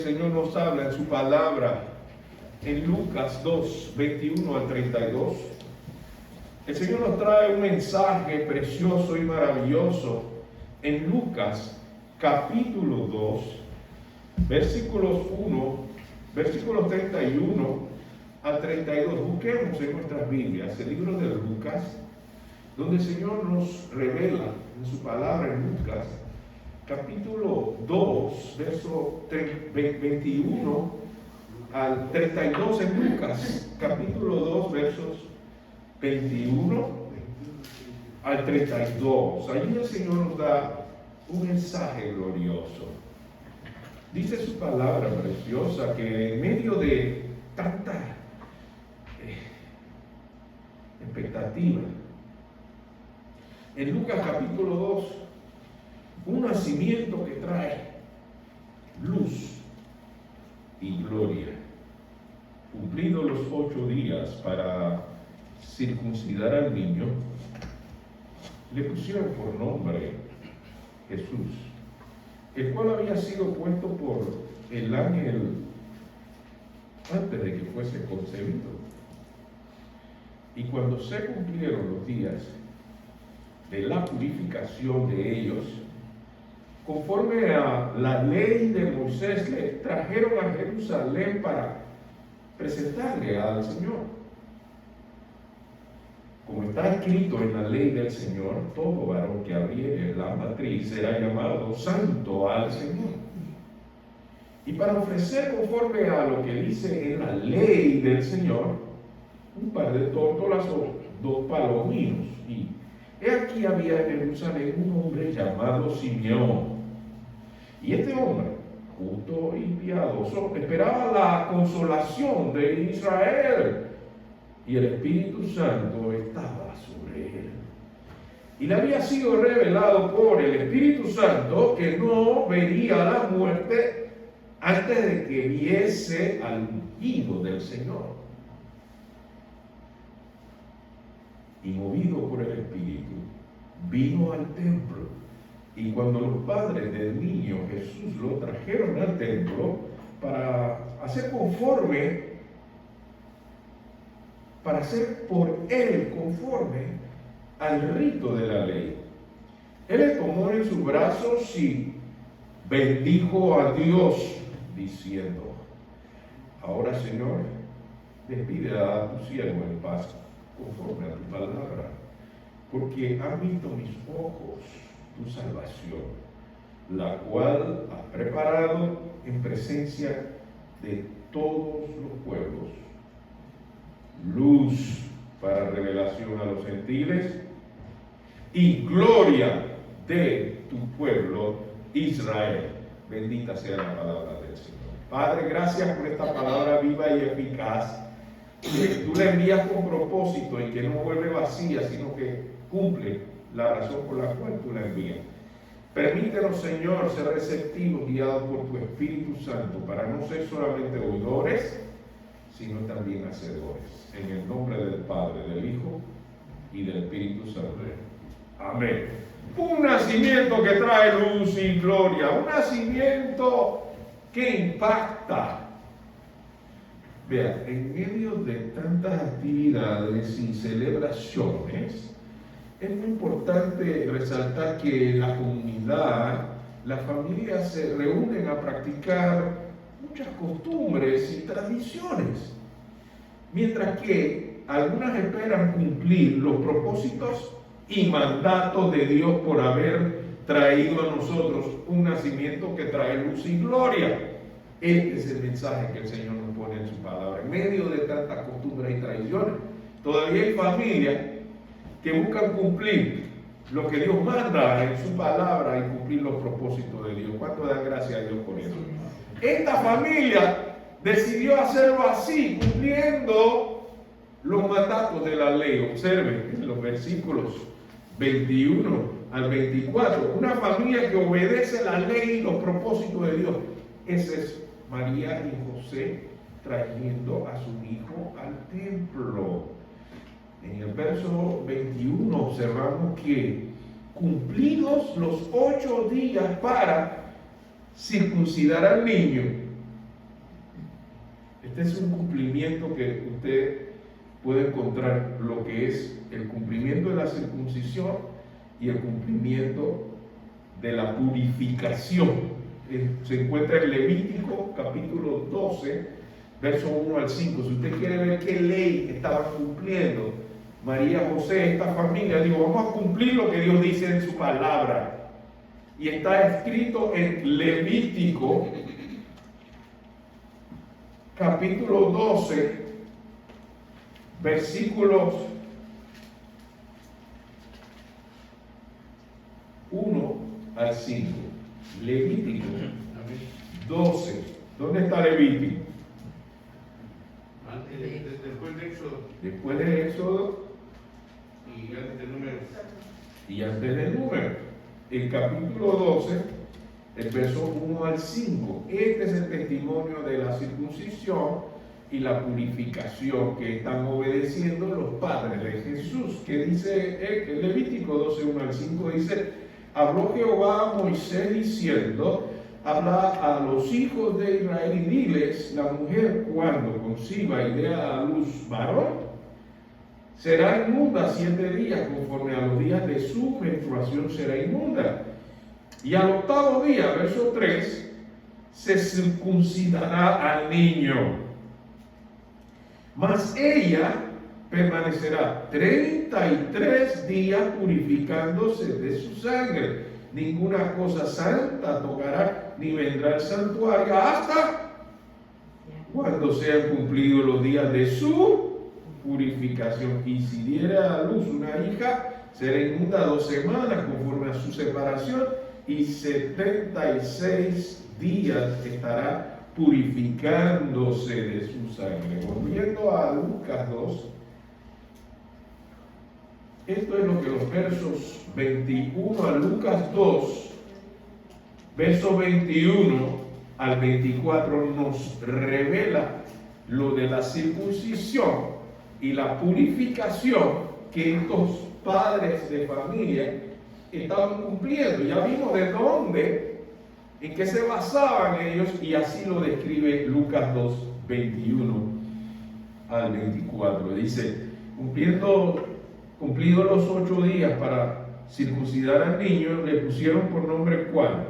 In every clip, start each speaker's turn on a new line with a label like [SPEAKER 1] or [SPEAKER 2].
[SPEAKER 1] El Señor nos habla en su palabra en Lucas 2, 21 al 32. El Señor nos trae un mensaje precioso y maravilloso en Lucas capítulo 2, versículos 31 al 32. Busquemos en nuestras Biblias el libro de Lucas, donde el Señor nos revela en su palabra en Lucas capítulo 2, verso 21 al 32 en Lucas, capítulo 2, versos 21 al 32. Allí el Señor nos da un mensaje glorioso. Dice su palabra preciosa que en medio de tanta expectativa, en Lucas capítulo 2, un nacimiento que trae luz y gloria. Cumplidos los 8 días para circuncidar al niño, le pusieron por nombre Jesús, el cual había sido puesto por el ángel antes de que fuese concebido. Y cuando se cumplieron los días de la purificación de ellos, conforme a la ley de Moisés, le trajeron a Jerusalén para presentarle al Señor. Como está escrito en la ley del Señor, todo varón que abriere la matriz será llamado santo al Señor. Y para ofrecer conforme a lo que dice en la ley del Señor, un par de tórtolas o 2 palominos. Y he aquí había en Jerusalén un hombre llamado Simeón. Y este hombre, justo y piadoso, esperaba la consolación de Israel. Y el Espíritu Santo estaba sobre él. Y le había sido revelado por el Espíritu Santo que no vería la muerte antes de que viese al ungido del Señor. Y movido por el Espíritu, vino al templo. Y cuando los padres del niño Jesús lo trajeron al templo para hacer por él conforme al rito de la ley, él le tomó en sus brazos y bendijo a Dios, diciendo: ahora, Señor, despide a tu siervo en paz, conforme a tu palabra, porque han visto mis ojos tu salvación, la cual has preparado en presencia de todos los pueblos, luz para revelación a los gentiles y gloria de tu pueblo Israel. Bendita sea la palabra del Señor. Padre, gracias por esta palabra viva y eficaz, que tú la envías con propósito y que no vuelve vacía, sino que cumple la razón por la cual tú la envías. Permítenos, Señor, ser receptivos, guiados por tu Espíritu Santo, para no ser solamente oidores, sino también hacedores. En el nombre del Padre, del Hijo y del Espíritu Santo. Amén. Un nacimiento que trae luz y gloria, un nacimiento que impacta. Vea, en medio de tantas actividades y celebraciones, es muy importante resaltar que la comunidad, las familias se reúnen a practicar muchas costumbres y tradiciones, mientras que algunas esperan cumplir los propósitos y mandatos de Dios por haber traído a nosotros un nacimiento que trae luz y gloria. Este es el mensaje que el Señor nos pone en su palabra. En medio de tantas costumbres y tradiciones, todavía hay familias que buscan cumplir lo que Dios manda en su palabra y cumplir los propósitos de Dios. ¿Cuánto dan gracias a Dios por eso? Esta familia decidió hacerlo así, cumpliendo los mandatos de la ley. Observen en los versículos 21 al 24. Una familia que obedece la ley y los propósitos de Dios. Ese es María y José trayendo a su hijo al templo. En el verso 21 observamos que cumplidos los 8 días para circuncidar al niño, Este es un cumplimiento que usted puede encontrar, lo que es el cumplimiento de la circuncisión y el cumplimiento de la purificación. Se encuentra en Levítico capítulo 12, verso 1 al 5. Si usted quiere ver qué ley estaban cumpliendo María, José, esta familia, digo, vamos a cumplir lo que Dios dice en su palabra. Y está escrito en Levítico capítulo 12, versículos 1 al 5. Levítico 12. ¿Dónde está Levítico?
[SPEAKER 2] Después de Éxodo.
[SPEAKER 1] Después de Éxodo
[SPEAKER 2] Y antes de Números.
[SPEAKER 1] y antes de Números. El capítulo 12, el verso 1 al 5. Este es el testimonio de la circuncisión y la purificación que están obedeciendo los padres de Jesús. Que dice el Levítico 12, 1 al 5, dice: habló Jehová a Moisés diciendo: habla a los hijos de Israel y diles: la mujer cuando conciba y dé a luz varón, será inmunda 7 días, conforme a los días de su menstruación será inmunda. Y al 8º día, verso 3, se circuncidará al niño. Mas ella permanecerá 33 días purificándose de su sangre. Ninguna cosa santa tocará, ni vendrá al santuario hasta cuando sean cumplidos los días de su purificación. Y si diera a luz una hija, será inmunda 2 semanas conforme a su separación, y 76 días estará purificándose de su sangre. Volviendo a Lucas 2, esto es lo que los versos 21 a Lucas 2, verso 21 al 24 nos revela lo de la circuncisión y la purificación que estos padres de familia estaban cumpliendo. Ya vimos de dónde, en qué se basaban ellos, y así lo describe Lucas 2, 21 al 24. Dice: cumplidos los 8 días para circuncidar al niño, le pusieron por nombre ¿cuál?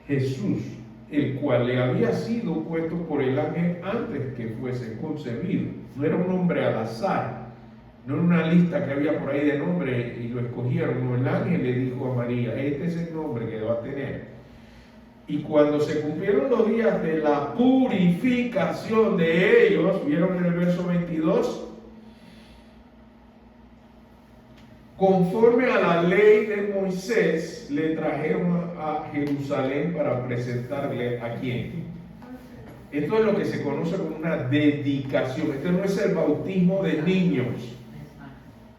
[SPEAKER 1] Jesús, el cual le había sido puesto por el ángel antes que fuese concebido. No era un nombre al azar, no era una lista que había por ahí de nombre y lo escogieron. No, el ángel le dijo a María: este es el nombre que va a tener. Y cuando se cumplieron los días de la purificación de ellos, vieron en el verso 22, conforme a la ley de Moisés, le trajeron a Jerusalén para presentarle ¿a quién? Esto es lo que se conoce como una dedicación. Este no es el bautismo de niños.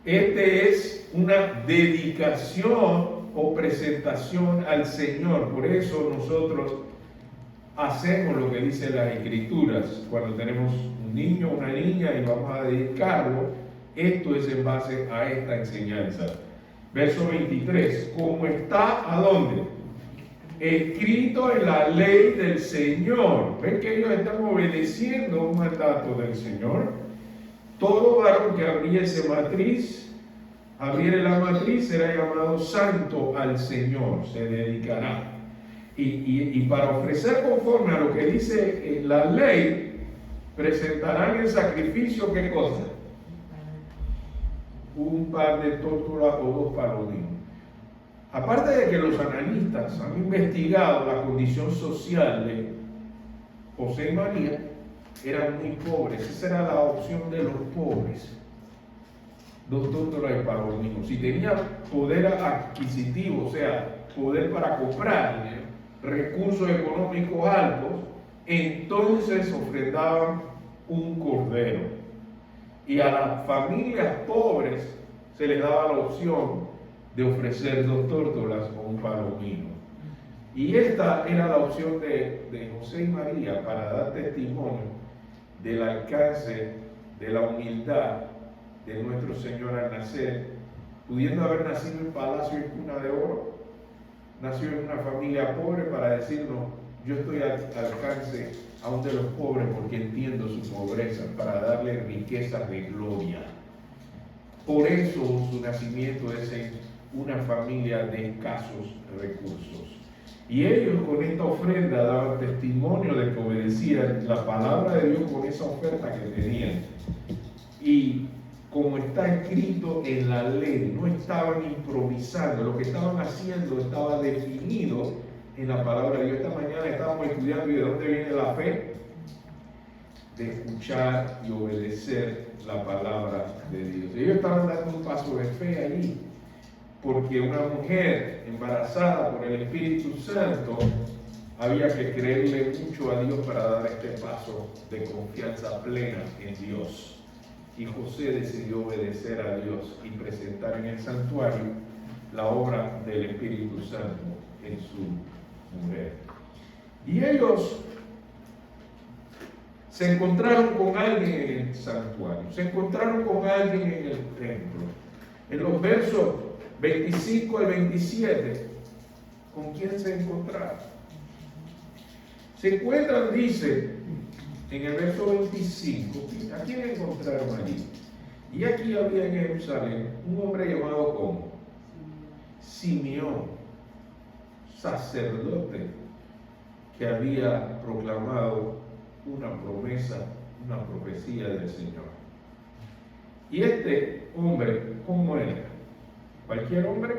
[SPEAKER 1] Este es una dedicación o presentación al Señor. Por eso nosotros hacemos lo que dice las Escrituras. Cuando tenemos un niño o una niña y vamos a dedicarlo, esto es en base a esta enseñanza. Verso 23, como está, ¿a dónde? Escrito en la ley del Señor. ¿Ven que ellos están obedeciendo un mandato del Señor? Todo varón que abriere la matriz será llamado santo al Señor, se dedicará. Y para ofrecer conforme a lo que dice la ley, presentarán el sacrificio, ¿qué cosa? Un par de tórtolas o 2 palominos. Aparte de que los analistas han investigado la condición social de José y María, eran muy pobres. Esa era la opción de los pobres. 2 tórtolas de palominos. Si tenían poder adquisitivo, o sea, poder para comprar recursos económicos altos, entonces ofrendaban un cordero. Y a las familias pobres se les daba la opción de ofrecer 2 tórtolas o un palomino. Y esta era la opción de José y María para dar testimonio del alcance de la humildad de nuestro Señor al nacer, pudiendo haber nacido en palacio y cuna de oro, nació en una familia pobre para decirnos: yo estoy al alcance aún de los pobres porque entiendo su pobreza, para darle riquezas de gloria. Por eso su nacimiento es en una familia de escasos recursos. Y ellos con esta ofrenda daban testimonio de que obedecían la palabra de Dios con esa oferta que tenían. Y como está escrito en la ley, no estaban improvisando, lo que estaban haciendo estaba definido en la palabra de Dios. Esta mañana estábamos estudiando, ¿y de dónde viene la fe? De escuchar y obedecer la palabra de Dios. Ellos estaban dando un paso de fe allí, porque una mujer embarazada por el Espíritu Santo había que creerle mucho a Dios para dar este paso de confianza plena en Dios. Y José decidió obedecer a Dios y presentar en el santuario la obra del Espíritu Santo en su mujer. Y ellos se encontraron con alguien en el santuario, se encontraron con alguien en el templo. En los versos 25 al 27, ¿con quién se encontraron? Se encuentran, dice, en el verso 25, ¿a quién encontraron allí? Y aquí había en Jerusalén un hombre llamado como Simeón, sacerdote, que había proclamado una promesa, una profecía del Señor. Y este hombre, ¿cómo era? ¿Cualquier hombre?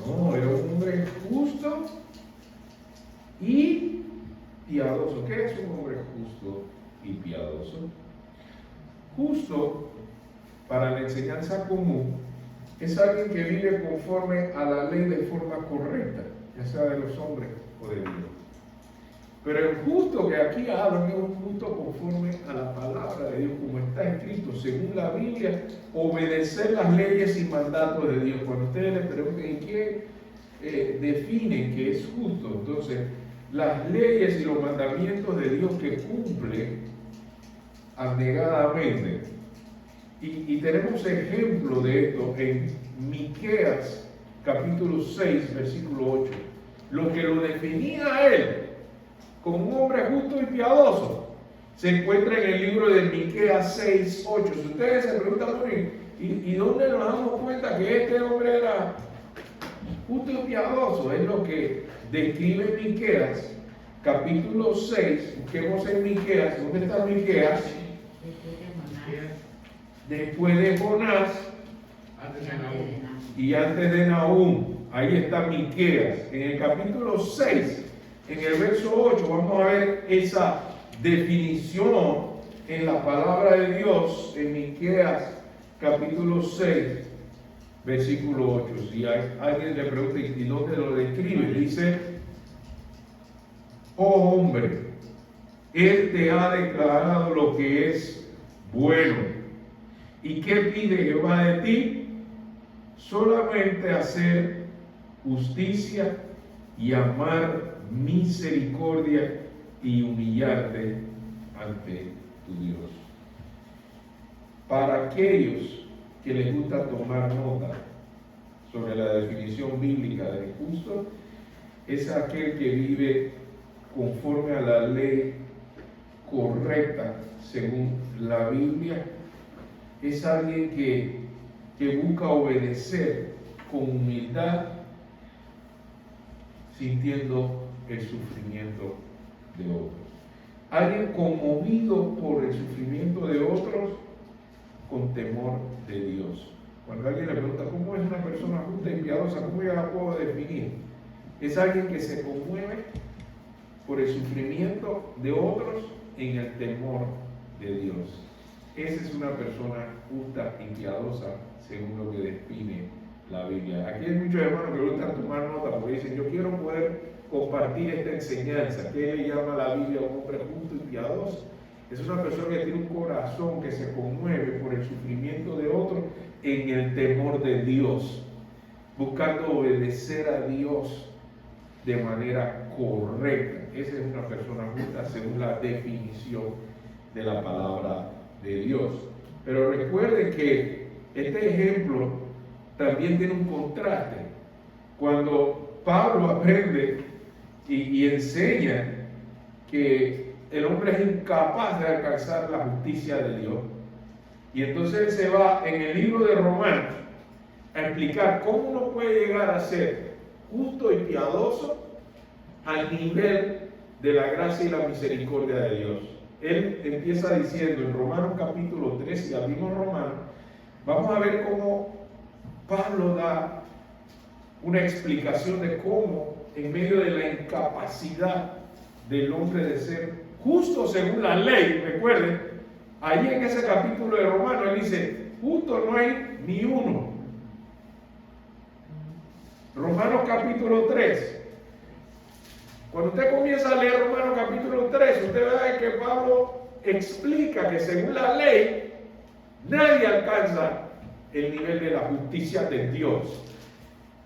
[SPEAKER 1] No, era un hombre justo y piadoso. ¿Qué es un hombre justo y piadoso? Justo, para la enseñanza común, es alguien que vive conforme a la ley de forma correcta, ya sea de los hombres o de Dios. Pero el justo que aquí hablan es un justo conforme a la palabra de Dios, como está escrito, según la Biblia, obedecer las leyes y mandatos de Dios. Cuando ustedes le pregunten qué definen que es justo, entonces las leyes y los mandamientos de Dios que cumple abnegadamente. Y tenemos ejemplo de esto en Miqueas capítulo 6, versículo 8. Lo que lo definía a él como un hombre justo y piadoso se encuentra en el libro de Miqueas 6, 8. Si ustedes se preguntan, ¿y dónde nos damos cuenta que este hombre era justo y piadoso? Es lo que describe Miqueas capítulo 6. Busquemos en Miqueas. ¿Dónde está Miqueas? Después de Jonás y antes de Nahum. Ahí está Miqueas. En el capítulo 6, en el verso 8, vamos a ver esa definición en la palabra de Dios en Miqueas capítulo 6, versículo 8. Si alguien le pregunta y dónde lo describe, dice: oh hombre, Él te ha declarado lo que es bueno. ¿Y qué pide Jehová de ti? Solamente hacer justicia y amar misericordia y humillarte ante tu Dios. Para aquellos que les gusta tomar nota sobre la definición bíblica de justo, es aquel que vive conforme a la ley correcta según la Biblia. Es alguien que busca obedecer con humildad, sintiendo el sufrimiento de otros. Alguien conmovido por el sufrimiento de otros con temor de Dios. Cuando alguien le pregunta cómo es una persona justa y piadosa, ¿cómo yo la puedo definir? Es alguien que se conmueve por el sufrimiento de otros en el temor de Dios. Esa es una persona justa y piadosa según lo que define la Biblia. Aquí hay muchos hermanos que gustan tomar nota porque dicen: yo quiero poder compartir esta enseñanza. ¿Qué le llama la Biblia a un hombre justo y piadoso? Es una persona que tiene un corazón que se conmueve por el sufrimiento de otros en el temor de Dios, buscando obedecer a Dios de manera correcta. Esa es una persona justa según la definición de la palabra de Dios. Pero recuerden que este ejemplo también tiene un contraste. Cuando Pablo aprende y enseña que el hombre es incapaz de alcanzar la justicia de Dios. Y entonces él se va en el libro de Romanos a explicar cómo uno puede llegar a ser justo y piadoso al nivel de la gracia y la misericordia de Dios. Él empieza diciendo en Romanos capítulo 3, y abrimos Romanos, vamos a ver cómo Pablo da una explicación de cómo en medio de la incapacidad del hombre de ser justo según la ley, recuerden, allí en ese capítulo de Romanos él dice, justo no hay ni uno. Romanos capítulo 3. Cuando usted comienza a leer Romanos capítulo 3, usted ve que Pablo explica que según la ley, nadie alcanza el nivel de la justicia de Dios.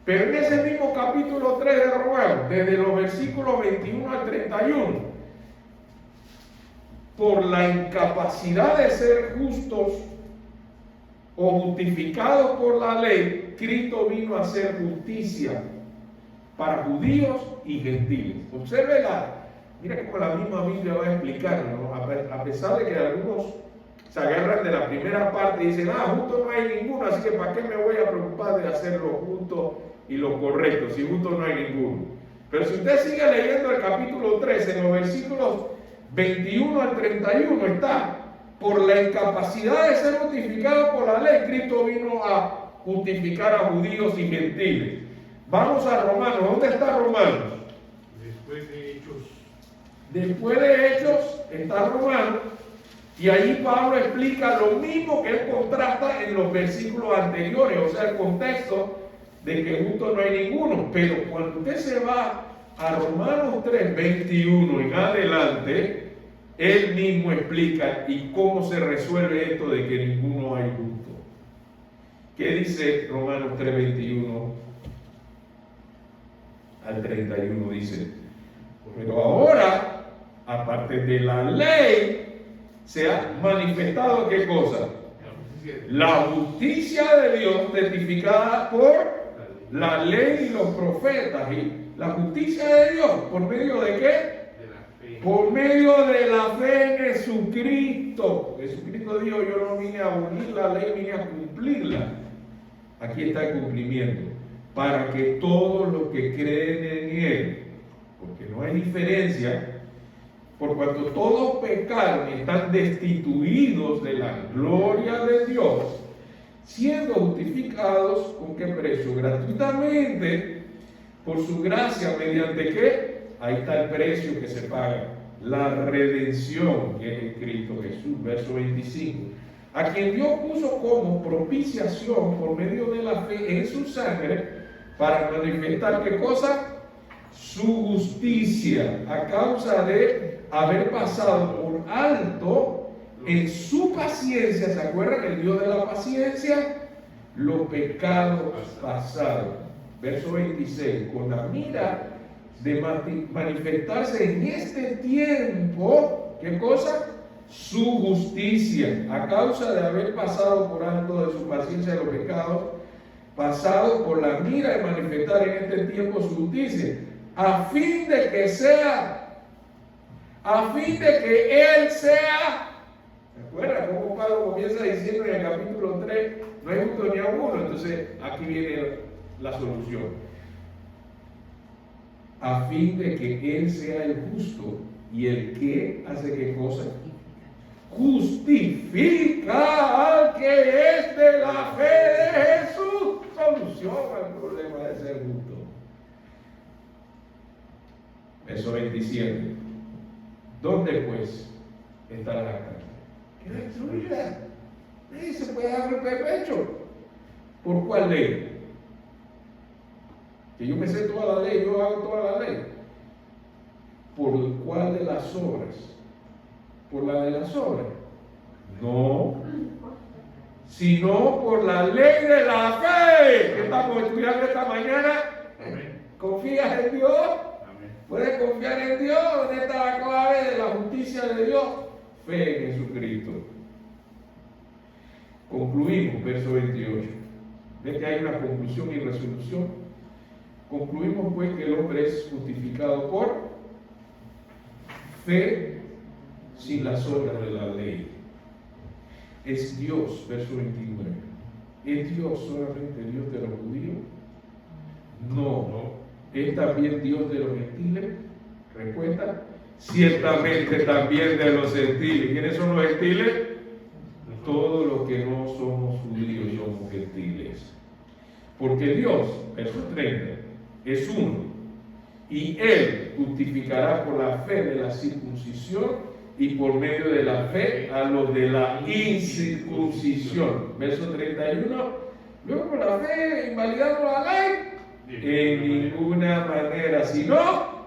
[SPEAKER 1] Pero en ese mismo capítulo 3 de Romanos, desde los versículos 21 al 31, por la incapacidad de ser justos o justificados por la ley, Cristo vino a hacer justicia para judíos y gentiles. Obsérvela, mira cómo la misma Biblia va a explicar, ¿no? A pesar de que algunos se agarran de la primera parte y dicen, justo no hay ninguno, así que ¿para qué me voy a preocupar de hacer lo justo y lo correcto, si justo no hay ninguno? Pero si usted sigue leyendo el capítulo 13, en los versículos 21 al 31 está, por la incapacidad de ser justificado por la ley, Cristo vino a justificar a judíos y gentiles. Vamos a Romanos. ¿Dónde está Romanos?
[SPEAKER 2] Después de Hechos.
[SPEAKER 1] Después de Hechos está Romanos. Y ahí Pablo explica lo mismo que él contrasta en los versículos anteriores, o sea, el contexto de que justo no hay ninguno. Pero cuando usted se va a Romanos 3, 21 en adelante, él mismo explica y cómo se resuelve esto de que ninguno hay justo. ¿Qué dice Romanos 3, 21 al 31? Dice, pero ahora, aparte de la ley, se ha manifestado ¿qué cosa? La justicia de Dios testificada por la ley y los profetas. ¿Y la justicia de Dios por medio de qué? Por medio de la fe en Jesucristo. Jesucristo dijo, yo no vine a abolir la ley, vine a cumplirla. Aquí está el cumplimiento. Para que todos los que creen en Él, porque no hay diferencia, por cuanto todos pecaron y están destituidos de la gloria de Dios, siendo justificados, ¿con qué precio? Gratuitamente, por su gracia, ¿mediante qué? Ahí está el precio que se paga, la redención que es en Cristo Jesús, verso 25. A quien Dios puso como propiciación por medio de la fe en su sangre, para manifestar ¿qué cosa? Su justicia, a causa de haber pasado por alto en su paciencia. ¿Se acuerdan? El Dios de la paciencia, los pecados pasados. Verso 26, con la mira de manifestarse en este tiempo, ¿qué cosa? Su justicia, a causa de haber pasado por alto de su paciencia de los pecados pasados, por la mira de manifestar en este tiempo su justicia, a fin de que Él sea. ¿Se acuerdan cómo Pablo comienza diciendo en el capítulo 3, no hay justo ni a uno? Entonces aquí viene la solución. A fin de que Él sea el justo y el que hace qué cosa? Justifica al que es de la fe de Jesús. Soluciona el problema de ser justo. Verso 27. ¿Dónde pues está la carne? Que destruida. Y se puede dar golpe de pecho. ¿Por cuál ley? Que yo me sé toda la ley, yo hago toda la ley. ¿Por cuál de las obras? ¿Por la de las obras? No, sino por la ley de la fe que estamos estudiando esta mañana. ¿Confías en Dios? ¿Puedes confiar en Dios? ¿Dónde está la clave de la justicia de Dios? Fe en Jesucristo. Concluimos, verso 28. ¿Ves que hay una conclusión y resolución? Concluimos pues que el hombre es justificado por fe sin las obras de la ley. Es Dios, verso 29. ¿Es Dios solamente Dios de los judíos? No. ¿Es también Dios de los gentiles? ¿Recuerda? Ciertamente también de los gentiles. ¿Quiénes son los gentiles? Todos los que no somos judíos somos gentiles. Porque Dios, verso 30, es uno. Y Él justificará por la fe de la circuncisión y por medio de la fe a los de la incircuncisión. Verso 31. Luego por la fe invalidando la ley. En ninguna manera, sino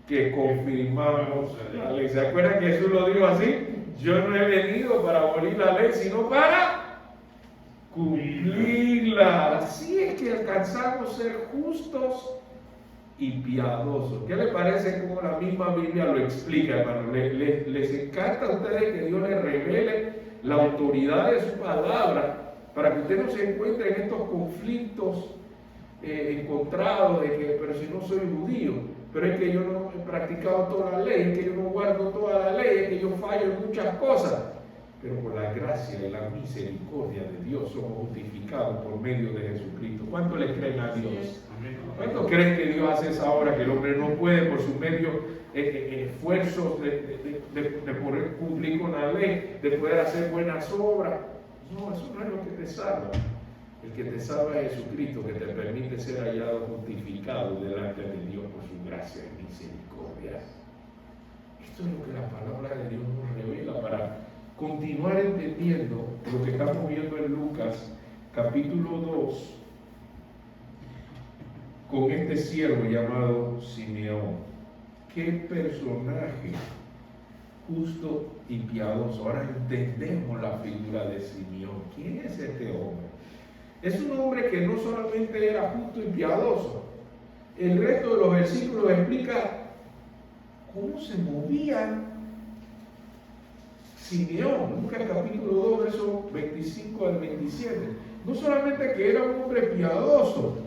[SPEAKER 1] que confirmamos la ley. ¿Se acuerdan que Jesús lo dijo así? Yo no he venido para abolir la ley, sino para cumplirla. Así es que alcanzamos ser justos y piadosos. ¿Qué le parece como la misma Biblia lo explica, hermano? ¿Les encanta a ustedes que Dios les revele la autoridad de su palabra para que usted no se encuentre en estos conflictos encontrados de que, pero si no soy judío, pero es que yo no he practicado toda la ley, es que yo no guardo toda la ley, es que yo fallo en muchas cosas? Pero por la gracia y la misericordia de Dios somos justificados por medio de Jesucristo. ¿Cuánto le creen a Dios? ¿Cuánto creen que Dios hace esa obra que el hombre no puede por sus medios esfuerzos de poder cumplir con la ley, de poder hacer buenas obras? No, eso no es lo que te salva. El que te salva es Jesucristo, que te permite ser hallado justificado delante de Dios por su gracia y misericordia. Esto es lo que la palabra de Dios nos revela para continuar entendiendo lo que estamos viendo en Lucas capítulo 2 con este siervo llamado Simeón. Qué personaje justo y piadoso. Ahora entendemos la figura de Simeón. ¿Quién es este hombre? Es un hombre que no solamente era justo y piadoso. El resto de los versículos explica cómo se movía Simeón. Lucas capítulo 2, versos 25 al 27. No solamente que era un hombre piadoso,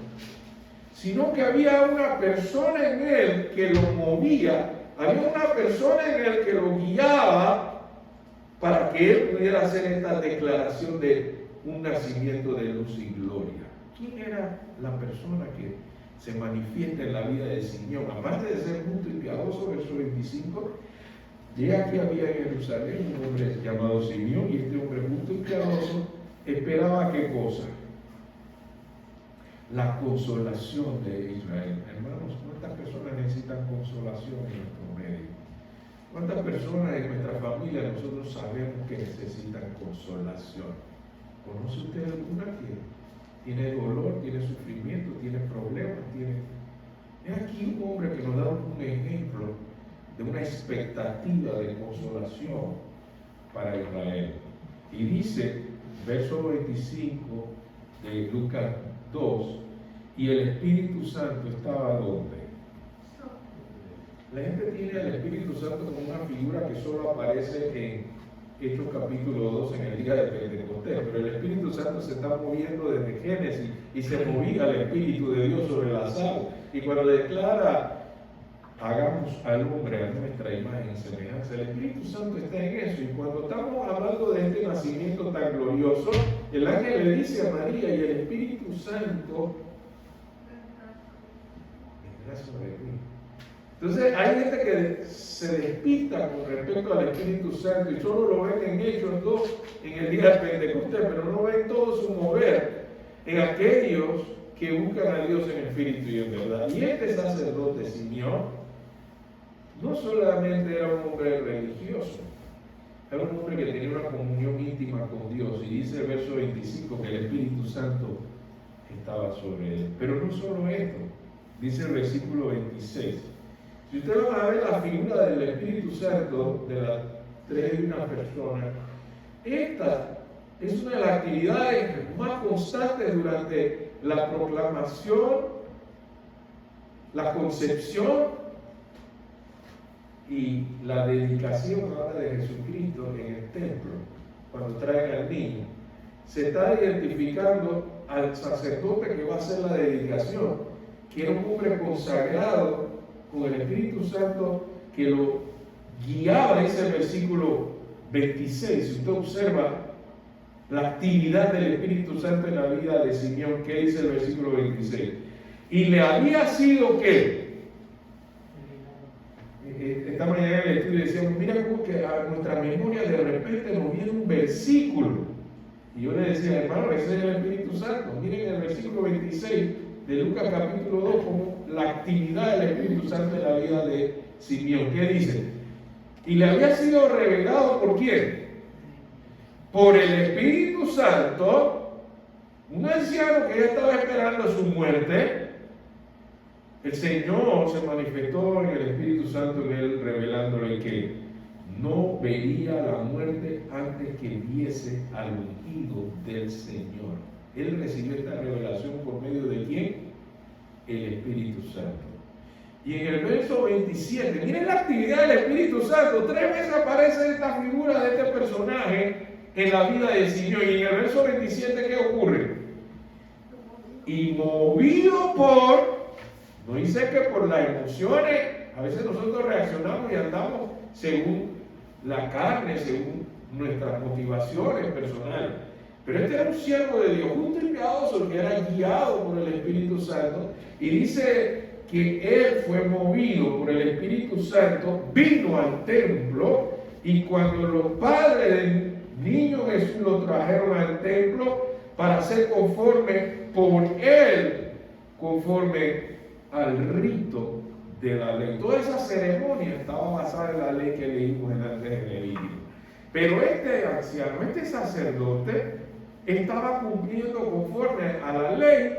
[SPEAKER 1] sino que había una persona en él que lo movía, había una persona en él que lo guiaba para que él pudiera hacer esta declaración de un nacimiento de luz y gloria. ¿Quién era la persona que se manifiesta en la vida de Simeón? Aparte de ser justo y piadoso, verso 25, llega que había en Jerusalén un hombre llamado Simeón, y este hombre justo y piadoso esperaba ¿qué cosa? La consolación de Israel. Hermanos, ¿cuántas personas necesitan consolación en nuestro medio? ¿Cuántas personas en nuestra familia nosotros sabemos que necesitan consolación? ¿Conoce usted alguna que tiene dolor, tiene sufrimiento, tiene problemas? Es aquí un hombre que nos da un ejemplo de una expectativa de consolación para Israel. Y dice, verso 25 de Lucas 2, y el Espíritu Santo estaba ¿dónde? La gente tiene al Espíritu Santo como una figura que solo aparece en Hechos capítulo 2 en el día de Pentecostés, pero el Espíritu Santo se está moviendo desde Génesis y se movía el Espíritu de Dios sobre las aguas. Y cuando declara, hagamos al hombre a nuestra imagen y semejanza, el Espíritu Santo está en eso. Y cuando estamos hablando de este nacimiento tan glorioso, el ángel le dice a María y el Espíritu Santo vendrá sobre mí. Entonces hay gente que se despista con respecto al Espíritu Santo y solo lo ven en Hechos 2 en el día de Pentecostés, pero no ven todo su mover en aquellos que buscan a Dios en espíritu y en verdad. Y este sacerdote Simeón no solamente era un hombre religioso, era un hombre que tenía una comunión íntima con Dios. Y dice el verso 25 que el Espíritu Santo estaba sobre él. Pero no solo esto, dice el versículo 26. Si ustedes van a ver la figura del Espíritu Santo, de las tres de una persona, esta es una de las actividades más constantes durante la proclamación, la concepción y la dedicación ahora de Jesucristo en el templo. Cuando traen al niño, se está identificando al sacerdote que va a hacer la dedicación, que era un hombre consagrado con el Espíritu Santo que lo guiaba, dice el versículo 26. Si usted observa la actividad del Espíritu Santo en la vida de Simeón, ¿qué dice el versículo 26? Y le había sido que esta mañana en el estudio decíamos, mira cómo que a nuestra memoria de repente nos viene un versículo. Y yo le decía, hermano, ese es el Espíritu Santo. Miren el versículo 26 de Lucas capítulo 2, como la actividad del Espíritu Santo en la vida de Simeón. ¿Qué dice? Y le había sido revelado ¿por quién? Por el Espíritu Santo, un anciano que ya estaba esperando su muerte. El Señor se manifestó en el Espíritu Santo en él, revelándole que no vería la muerte antes que viese al ungido del Señor. Él recibió esta revelación por medio de ¿quién? El Espíritu Santo. Y en el verso 27, miren la actividad del Espíritu Santo. 3 veces aparece esta figura de este personaje en la vida de Simeón. Y en el verso 27, ¿qué ocurre? Y movido por, no dice que por las emociones, a veces nosotros reaccionamos y andamos según la carne, según nuestras motivaciones personales. Pero este era un siervo de Dios, justo y piadoso, que era guiado por el Espíritu Santo, y dice que él fue movido por el Espíritu Santo, vino al templo, y cuando los padres del niño Jesús lo trajeron al templo para ser conforme por él, conforme al rito de la ley. Toda esa ceremonia estaba basada en la ley que leímos antes en Levítico. Pero este anciano, este sacerdote, estaba cumpliendo conforme a la ley,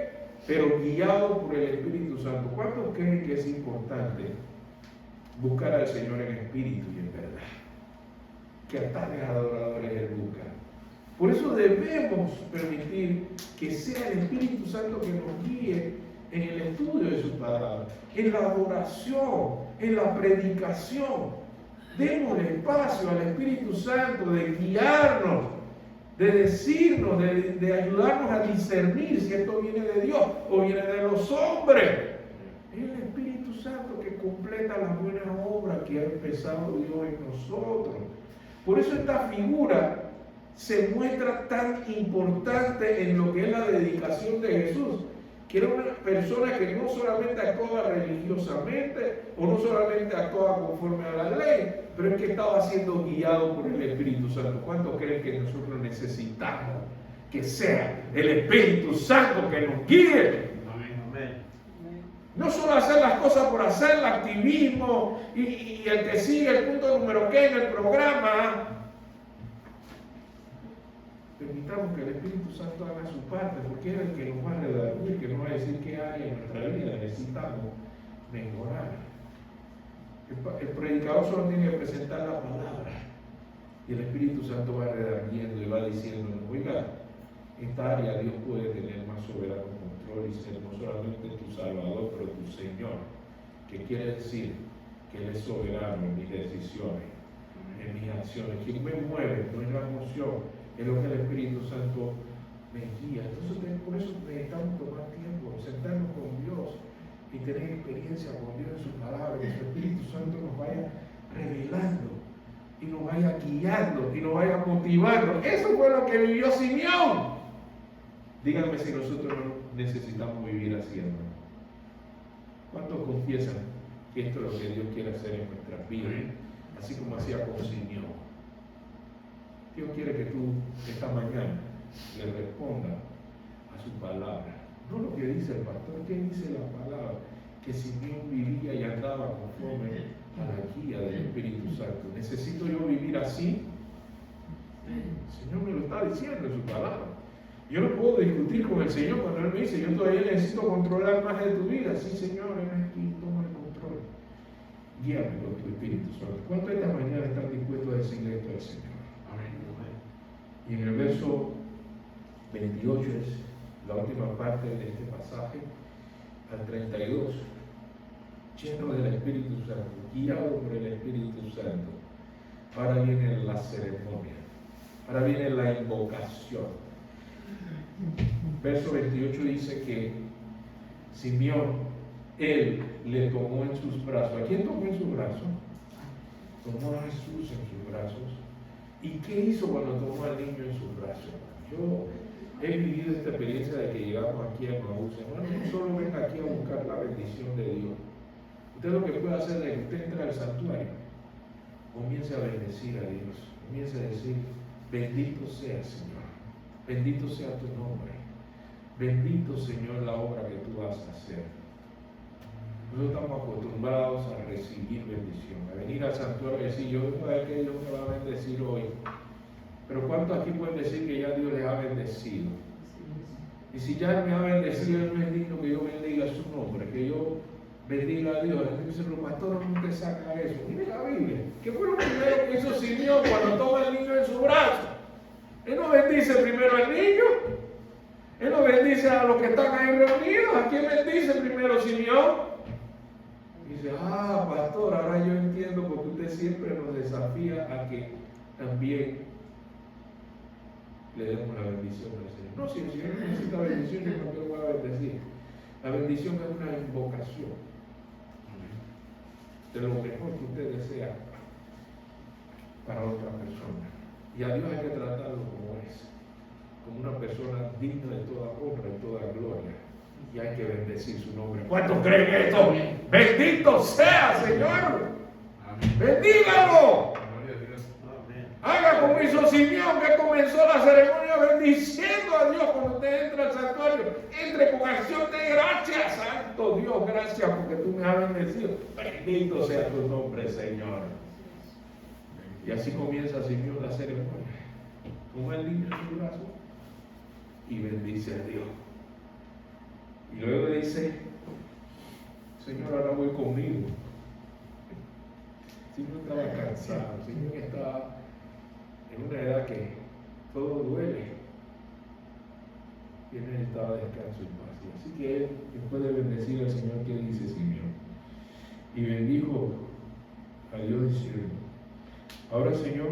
[SPEAKER 1] pero guiado por el Espíritu Santo. ¿Cuántos creen que es importante buscar al Señor en espíritu y en verdad? Que a tales adoradores Él busca. Por eso debemos permitir que sea el Espíritu Santo que nos guíe en el estudio de su palabra, en la adoración, en la predicación. Demos espacio al Espíritu Santo de guiarnos, de decirnos, de ayudarnos a discernir si esto viene de Dios o viene de los hombres. Es el Espíritu Santo que completa las buenas obras que ha empezado Dios en nosotros. Por eso esta figura se muestra tan importante en lo que es la dedicación de Jesús, que era una persona que no solamente actuaba religiosamente o no solamente actuaba conforme a la ley, pero es que estaba siendo guiado por el Espíritu Santo. ¿Cuántos creen que nosotros necesitamos que sea el Espíritu Santo que nos guíe?
[SPEAKER 2] Amén.
[SPEAKER 1] No solo hacer las cosas por hacer, el activismo y el que sigue el punto número que en el programa. Permitamos que el Espíritu Santo haga su parte, porque es el que nos va a redarguir, que nos va a decir qué área en nuestra vida necesitamos mejorar. El predicador solo tiene que presentar la palabra y el Espíritu Santo va redarguiendo y va diciendo, oiga, esta área Dios puede tener más soberano control y ser no solamente tu Salvador, pero tu Señor, que quiere decir que Él es soberano en mis decisiones, en mis acciones. Quien me mueve no es la emoción, es lo que el Espíritu Santo me guía. Entonces, por eso necesitamos tomar tiempo, sentarnos con Dios y tener experiencia con Dios en su palabra, que su Espíritu Santo nos vaya revelando y nos vaya guiando y nos vaya motivando. Eso fue lo que vivió Simeón. Díganme si nosotros no necesitamos vivir así, hermano. ¿Cuántos confiesan que esto es lo que Dios quiere hacer en nuestras vidas? Así como hacía con Simeón. Dios quiere que tú esta mañana le respondas a su palabra. No lo que dice el pastor, ¿qué dice la palabra? Que Simeón vivía y andaba conforme a la guía del Espíritu Santo. ¿Necesito yo vivir así? El Señor me lo está diciendo en su palabra. Yo no puedo discutir con el Señor cuando Él me dice, yo todavía necesito controlar más de tu vida. Sí, Señor, ven aquí, toma el control. Guíame con tu Espíritu Santo. ¿Cuántos esta mañana están dispuestos a decirle esto al Señor? Y en el verso 28 es la última parte de este pasaje, al 32, lleno del Espíritu Santo, guiado por el Espíritu Santo. Ahora viene la ceremonia, ahora viene la invocación. Verso 28 dice que Simeón Él le tomó en sus brazos. ¿A quién tomó en sus brazos? Tomó a Jesús en sus brazos. ¿Y qué hizo cuando tomó al niño en sus brazos? Yo he vivido esta experiencia de que llegamos aquí a Maús. Hermano, no solo venga aquí a buscar la bendición de Dios. Usted lo que puede hacer es que usted entre al santuario, comience a bendecir a Dios, comience a decir, bendito sea Señor, bendito sea tu nombre, bendito Señor la obra que tú vas a hacer. Nosotros estamos acostumbrados a recibir bendición, a venir al santuario y decir, yo vengo a ver que Dios me va a bendecir hoy. Pero ¿cuántos aquí pueden decir que ya Dios les ha bendecido? Y si ya me ha bendecido, no es digno que yo bendiga su nombre, que yo bendiga a Dios. Entonces, pero pastor, ¿cómo te saca eso? Mire la Biblia. ¿Qué fue lo primero que hizo Simeón cuando toma al niño en su brazo? Él no bendice primero al niño. Él no bendice a los que están ahí reunidos. ¿A quién bendice primero Simeón? Dice, pastor, ahora yo entiendo porque usted siempre nos desafía a que también le demos la bendición al Señor. No, si el Señor necesita bendición, yo no lo voy a bendecir. La bendición es una invocación de lo mejor que usted desea para otra persona. Y a Dios hay que tratarlo como es, como una persona digna de toda honra y toda gloria. Y hay que bendecir su nombre. ¿Cuántos creen esto? Bendito sea, Señor. Bendígalo. Haga como hizo Simeón, que comenzó la ceremonia bendiciendo a Dios. Cuando usted entra al santuario, entre con acción de gracias. Santo Dios, gracias porque tú me has bendecido. Bendito sea tu nombre, Señor. Y así comienza Simeón la ceremonia. Toma el niño en su brazo y bendice a Dios. Y luego dice, Señor, ahora voy conmigo. Simeón estaba cansado, Simeón estaba en una edad que todo duele. Y él necesitaba descanso y paz. Así que él, después de bendecir al Señor, ¿qué dice Simeón? Y bendijo a Dios diciendo, ahora Señor,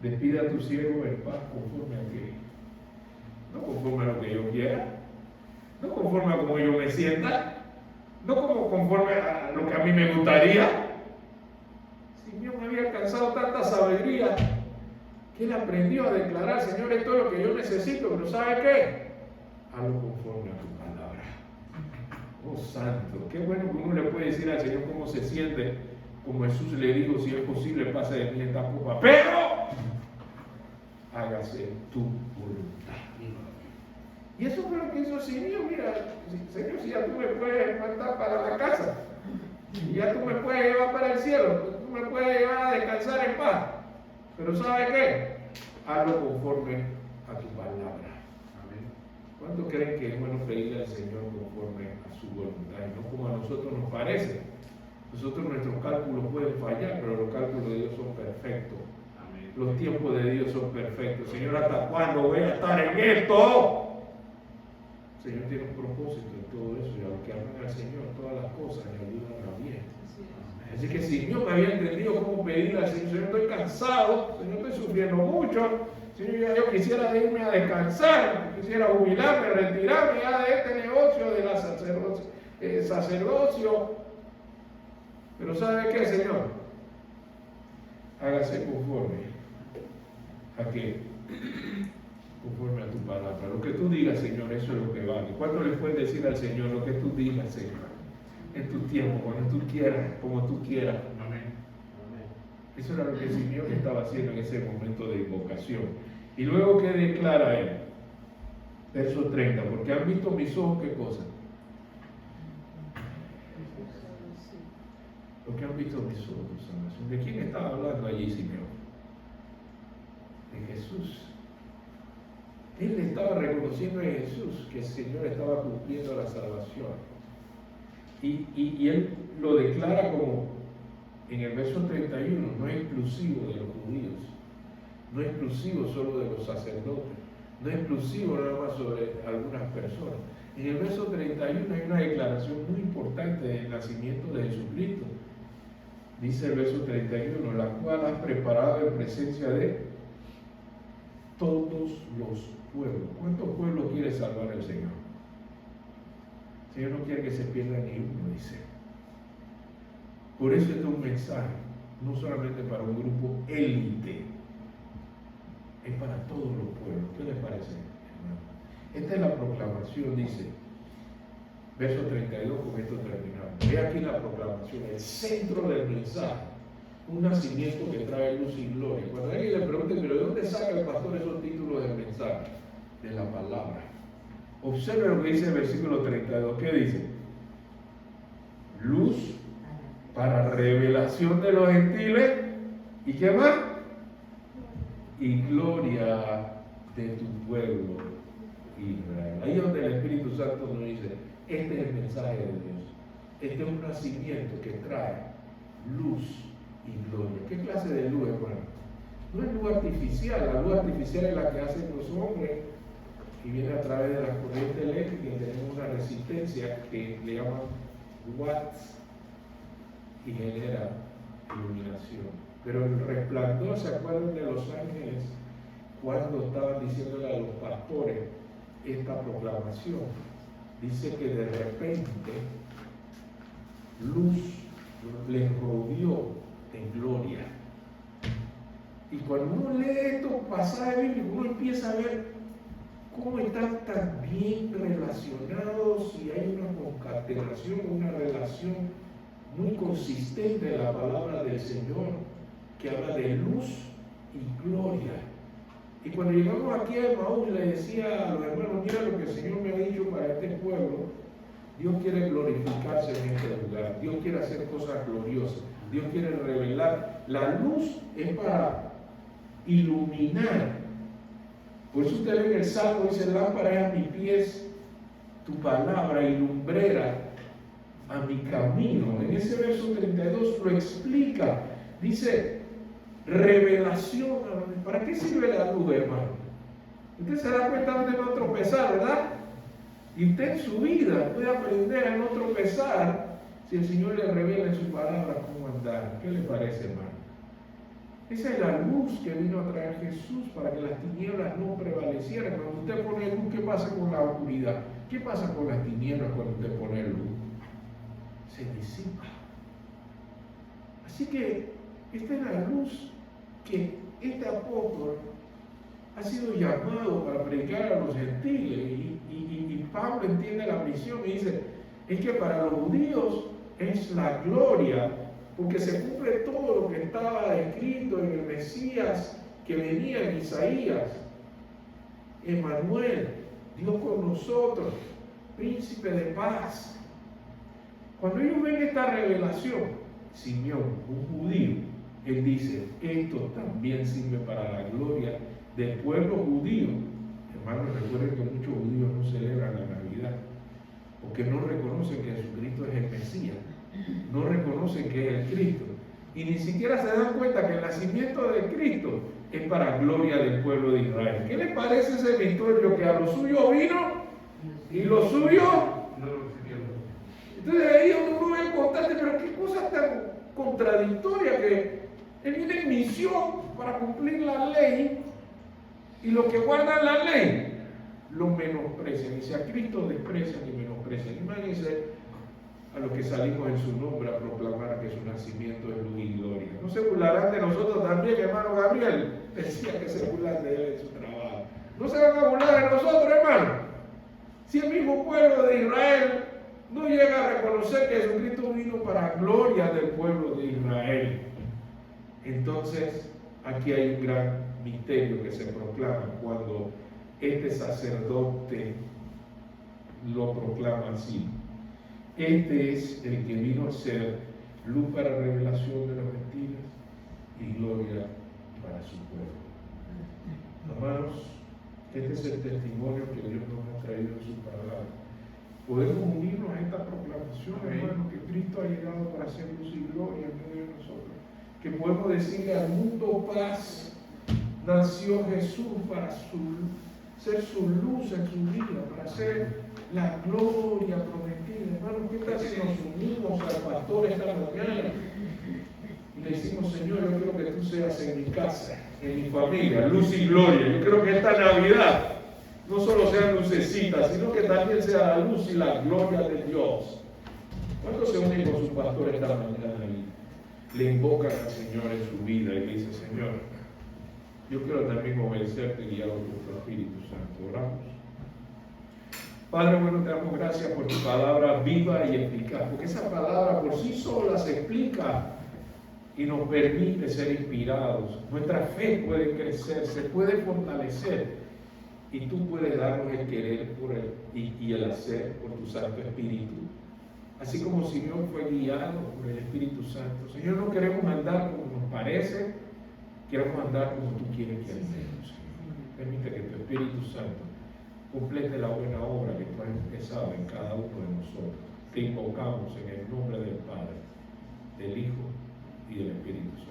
[SPEAKER 1] despide a tu siervo en paz conforme a qué. No conforme a lo que yo quiera, no conforme a como yo me sienta, no como conforme a lo que a mí me gustaría. Simeón había alcanzado tanta sabiduría que él aprendió a declarar, Señor, esto es lo que yo necesito, pero ¿sabe qué? Hazlo conforme a tu palabra. Oh Santo, qué bueno que uno le puede decir al Señor cómo se siente, como Jesús le dijo, si es posible, pase de mí esta copa, pero hágase tu voluntad. Y eso fue lo que hizo Simeón. Mira, Señor, si ya tú me puedes mandar para la casa, y ya tú me puedes llevar para el cielo, tú me puedes llevar a descansar en paz, pero ¿sabe qué? Hazlo conforme a tu palabra. ¿Cuánto creen que es bueno pedirle al Señor conforme a su voluntad y no como a nosotros nos parece? Nosotros, nuestros cálculos pueden fallar, pero los cálculos de Dios son perfectos. Amén. Los tiempos de Dios son perfectos. Señor, ¿hasta cuándo voy a estar en esto? El Señor tiene un propósito en todo eso, y a los que aman al Señor, todas las cosas le ayudan a bien. Así que Simeón había entendido cómo pedirle al Señor, Señor, estoy cansado, Señor, estoy sufriendo mucho, Señor, yo quisiera irme a descansar, quisiera jubilarme, retirarme ya de este negocio de la sacerdocio. Pero ¿sabe qué, Señor? Hágase conforme a que, conforme a tu palabra. Lo que tú digas, Señor, eso es lo que vale. ¿Cuánto le puedes decir al Señor lo que tú digas, Señor? En tu tiempo, cuando tú quieras, como tú quieras. Amén. Eso era lo que Simeón estaba haciendo en ese momento de invocación. Y luego, ¿qué declara él? Verso 30. Porque han visto mis ojos, ¿qué cosa? Porque han visto mis ojos, salvación. ¿De quién estaba hablando allí, Simeón? De Jesús. Él estaba reconociendo en Jesús que el Señor estaba cumpliendo la salvación. Y él lo declara como en el verso 31, no es exclusivo de los judíos, no es exclusivo solo de los sacerdotes, no es exclusivo nada más sobre algunas personas. En el verso 31 hay una declaración muy importante del nacimiento de Jesucristo. Dice el verso 31, la cual has preparado en presencia de todos los pueblos. ¿Cuántos pueblos quiere salvar el Señor? El Señor no quiere que se pierda ni uno, dice. Por eso este es un mensaje, no solamente para un grupo élite, es para todos los pueblos. ¿Qué les parece, hermano? Esta es la proclamación, dice, verso 32, con esto terminamos. Ve aquí la proclamación, el centro del mensaje, un nacimiento que trae luz y gloria. Cuando alguien le pregunte, pero ¿de dónde saca el pastor esos títulos del mensaje? De la palabra. Observe lo que dice el versículo 32. ¿Qué dice? Luz para revelación de los gentiles. ¿Y qué más? Y gloria de tu pueblo Israel. Ahí es donde el Espíritu Santo nos dice, este es el mensaje de Dios. Este es un nacimiento que trae luz y gloria. ¿Qué clase de luz, hermano? No es luz artificial. La luz artificial es la que hacen los hombres y viene a través de la corriente eléctrica y tenemos una resistencia que le llaman watts y genera iluminación. Pero el resplandor, ¿se acuerdan de los ángeles cuando estaban diciéndole a los pastores esta proclamación? Dice que de repente luz les rodeó en gloria. Y cuando uno lee estos pasajes bíblicos, uno empieza a ver cómo están tan bien relacionados y hay una concatenación, una relación muy consistente de la palabra del Señor que habla de luz y gloria. Y cuando llegamos aquí a Emaús, le decía a los hermanos, mira lo que el Señor me ha dicho para este pueblo. Dios quiere glorificarse en este lugar, Dios quiere hacer cosas gloriosas, Dios quiere revelar. La luz es para iluminar. Por eso usted ve en el Salmo, dice, lámpara es a mis pies tu palabra y lumbrera a mi camino. En ese verso 32 lo explica. Dice, revelación. ¿Para qué sirve la luz, hermano? Usted se da cuenta de no tropezar, ¿verdad? Y usted en su vida puede aprender a no tropezar si el Señor le revela en su palabra cómo andar. ¿Qué le parece, hermano? Esa es la luz que vino a traer Jesús para que las tinieblas no prevalecieran. Cuando usted pone luz, ¿qué pasa con la oscuridad? ¿Qué pasa con las tinieblas cuando usted pone luz? Se disipa. Así que esta es la luz que este apóstol ha sido llamado para predicar a los gentiles. Y Pablo entiende la misión y dice, es que para los judíos es la gloria, porque se cumple todo lo que estaba escrito en el Mesías que venía en Isaías. Emmanuel, Dios con nosotros, príncipe de paz. Cuando ellos ven esta revelación, Simeón, un judío, él dice, esto también sirve para la gloria del pueblo judío. Hermanos, recuerden que muchos judíos no celebran la Navidad, porque no reconocen que Jesucristo es el Mesías, no reconocen que es el Cristo, y ni siquiera se dan cuenta que el nacimiento de Cristo es para gloria del pueblo de Israel. ¿Qué les parece ese misterio que a lo suyo vino y lo suyo
[SPEAKER 2] no lo recibieron?
[SPEAKER 1] Entonces ahí uno ve el contraste, pero qué cosa tan contradictoria, que él viene en misión para cumplir la ley y los que guardan la ley lo menosprecian, y si a Cristo desprecian y menosprecian. Imagínense a los que salimos en su nombre a proclamar que su nacimiento es luz y gloria. ¿No se burlarán de nosotros también, hermano Gabriel? Decía que se burlan de él en su trabajo. ¿No se van a burlar de nosotros, hermano? Si el mismo pueblo de Israel no llega a reconocer que Jesucristo vino para gloria del pueblo de Israel, entonces aquí hay un gran misterio que se proclama cuando este sacerdote lo proclama así. Este es el que vino a ser luz para revelación de los gentiles y gloria para su pueblo. Hermanos, este es el testimonio que Dios nos ha traído en su palabra. Podemos unirnos a esta proclamación, hermanos, que Cristo ha llegado para hacer luz y gloria en medio de nosotros. Que podemos decirle al mundo paz. Nació Jesús para ser su luz en su vida, para ser la gloria prometida. Hermanos, ¿qué tal si nos unimos al pastor esta mañana y le decimos, Señor, yo quiero que tú seas en mi casa, en mi familia, luz y gloria? Yo creo que esta Navidad no solo sean lucecitas, sino que también sea la luz y la gloria de Dios. ¿Cuántos se unen con su pastor esta mañana y le invocan al Señor en su vida y le dicen, Señor, yo quiero también obedecerte y guiado por tu Espíritu Santo? Oramos. Padre, bueno, te damos gracias por tu palabra viva y eficaz, porque esa palabra por sí sola se explica y nos permite ser inspirados. Nuestra fe puede crecer, se puede fortalecer, y tú puedes darnos el querer por y el hacer por tu Santo Espíritu. Así como Simeón fue guiado por el Espíritu Santo. Señor, no queremos andar como nos parece, queremos andar como tú quieres que andemos, Señor. Permite que tu Espíritu Santo complete la buena obra que tú has empezado en cada uno de nosotros. Te invocamos en el nombre del Padre, del Hijo y del Espíritu Santo.